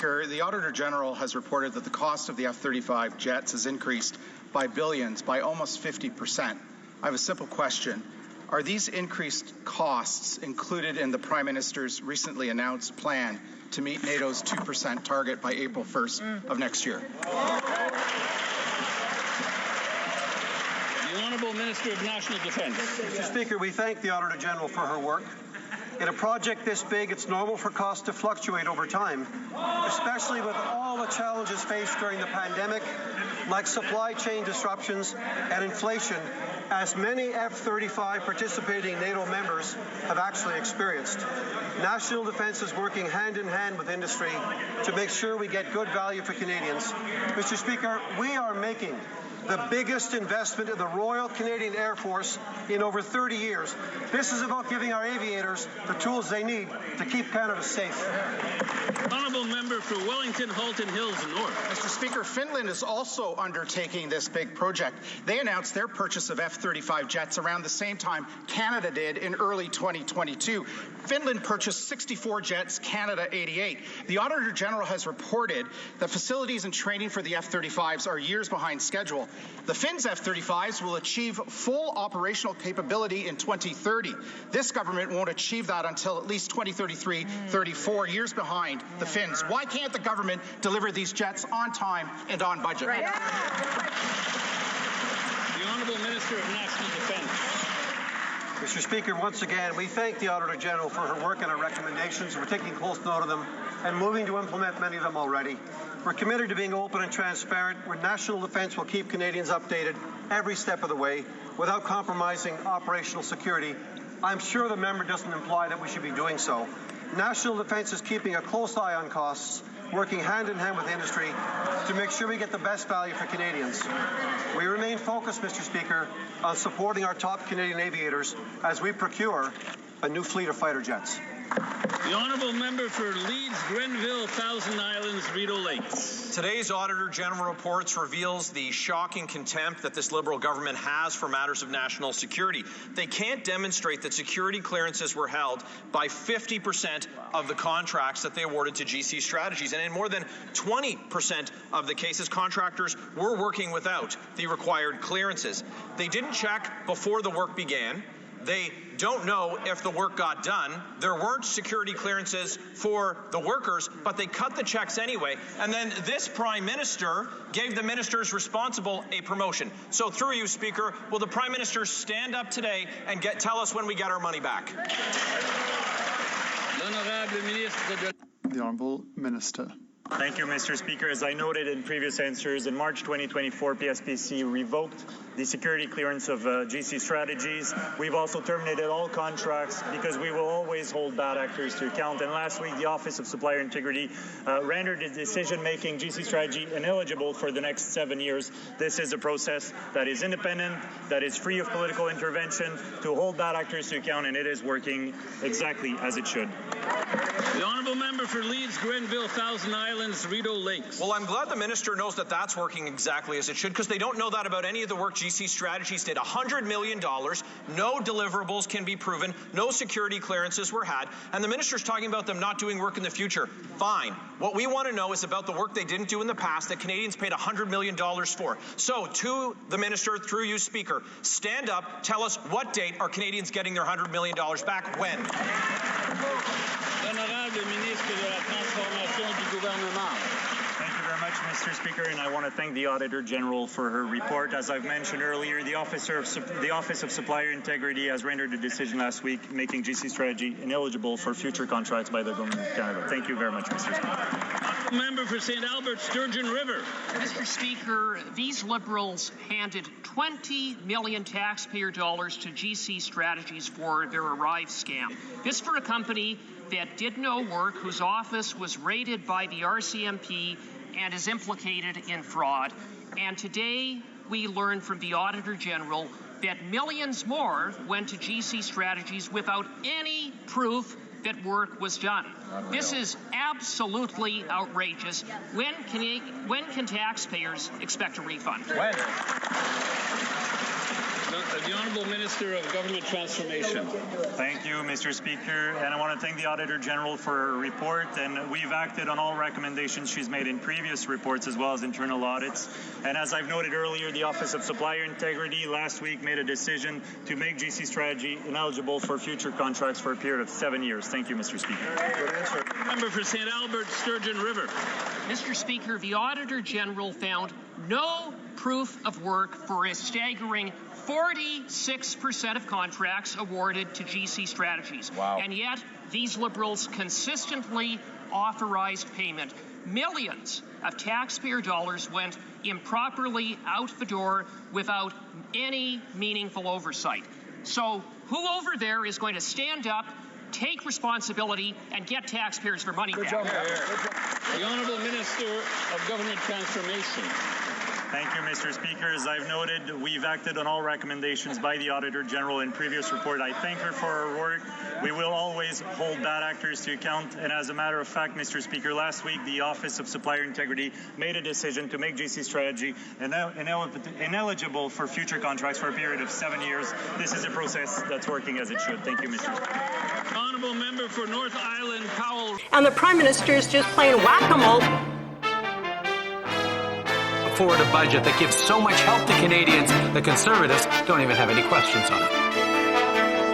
The Auditor General has reported that the cost of the F-35 jets has increased by billions, by almost 50%. I have a simple question. Are these increased costs included in the Prime Minister's recently announced plan to meet NATO's 2% target by April 1st of next year? The Honourable Minister of National Defence. Mr. Speaker, we thank the Auditor General for her work. In a project this big, it's normal for costs to fluctuate over time, especially with all the challenges faced during the pandemic, like supply chain disruptions and inflation, as many F-35 participating NATO members have actually experienced. National Defence is working hand in hand with industry to make sure we get good value for Canadians. Mr. Speaker, we are making the biggest investment in the Royal Canadian Air Force in over 30 years. This is about giving our aviators the tools they need to keep Canada safe. Honourable Member for Wellington, Halton Hills North. Mr. Speaker, Finland is also undertaking this big project. They announced their purchase of F-35 jets around the same time Canada did in early 2022. Finland purchased 64 jets, Canada 88. The Auditor General has reported that facilities and training for the F-35s are years behind schedule. The Finns F-35s will achieve full operational capability in 2030. This government won't achieve that until at least 2033-34, years behind the Finns. Why can't the government deliver these jets on time and on budget? Right. The Honourable Minister of National Defence. Mr. Speaker, once again, we thank the Auditor General for her work and her recommendations. We're taking close note of them and moving to implement many of them already. We're committed to being open and transparent, where National Defence will keep Canadians updated every step of the way without compromising operational security. I'm sure the member doesn't imply that we should be doing so. National Defence is keeping a close eye on costs, working hand in hand with industry to make sure we get the best value for Canadians. We remain focused, Mr. Speaker, on supporting our top Canadian aviators as we procure a new fleet of fighter jets. The Honourable Member for Leeds, Grenville, Thousand Islands, Rideau Lakes. Today's Auditor General reports reveals the shocking contempt that this Liberal government has for matters of national security. They can't demonstrate that security clearances were held by 50% of the contracts that they awarded to GC Strategies. And in more than 20% of the cases, contractors were working without the required clearances. They didn't check before the work began. They don't know if the work got done. There weren't security clearances for the workers, but they cut the checks anyway. And then this Prime Minister gave the ministers responsible a promotion. So through you, Speaker, will the Prime Minister stand up today and tell us when we get our money back? The Honourable Minister. Thank you, Mr. Speaker. As I noted in previous answers, in March 2024, PSPC revoked the security clearance of GC Strategies. We've also terminated all contracts because we will always hold bad actors to account. And last week, the Office of Supplier Integrity rendered a decision making GC Strategy ineligible for the next 7 years. This is a process that is independent, that is free of political intervention, to hold bad actors to account, and it is working exactly as it should. The Honourable Member for Leeds, Grenville, Thousand Islands, Rideau Lakes. Well, I'm glad the Minister knows that that's working exactly as it should, because they don't know that about any of the work GC Strategies did. $100 million, no deliverables can be proven, no security clearances were had, and the Minister's talking about them not doing work in the future. Fine. What we want to know is about the work they didn't do in the past that Canadians paid $100 million for. So, to the Minister, through you, Speaker, stand up, tell us what date are Canadians getting their $100 million back, when? L'honorable ministre de la Transformation du Gouvernement. Thank you very much, Mr. Speaker, and I want to thank the Auditor General for her report. As I've mentioned earlier, the Office of Supplier Integrity has rendered a decision last week making GC Strategy ineligible for future contracts by the Government of Canada. Thank you very much, Mr. Speaker. Member for St. Albert, Sturgeon River. Mr. Speaker, these Liberals handed $20 million taxpayer dollars to GC Strategies for their Arrive scam. This for a company that did no work, whose office was raided by the RCMP and is implicated in fraud. And today we learned from the Auditor General that millions more went to GC Strategies without any proof that work was done. This is absolutely outrageous. When can taxpayers expect a refund? When? The Honourable Minister of Government Transformation. Thank you, Mr. Speaker, and I want to thank the Auditor General for her report, and we've acted on all recommendations she's made in previous reports as well as internal audits. And as I've noted earlier, the Office of Supplier Integrity last week made a decision to make GC Strategy ineligible for future contracts for a period of 7 years. Thank you, Mr. Speaker. Good answer. Member for St. Albert, Sturgeon River. Mr. Speaker, the Auditor General found no proof of work for a staggering 46% of contracts awarded to GC Strategies. Wow. And yet, these Liberals consistently authorized payment. Millions of taxpayer dollars went improperly out the door without any meaningful oversight. So, who over there is going to stand up, take responsibility, and get taxpayers their money back? The Honourable Minister of Government Transformation. Thank you, Mr. Speaker. As I've noted, we've acted on all recommendations by the Auditor General in previous report. I thank her for her work. We will always hold bad actors to account. And as a matter of fact, Mr. Speaker, last week, the Office of Supplier Integrity made a decision to make GC Strategy ineligible for future contracts for a period of 7 years. This is a process that's working as it should. Thank you, Mr. Speaker. Honourable Member for North Island, Powell. And the Prime Minister is just playing whack-a-mole. Forward a budget that gives so much help to Canadians, the Conservatives don't even have any questions on it.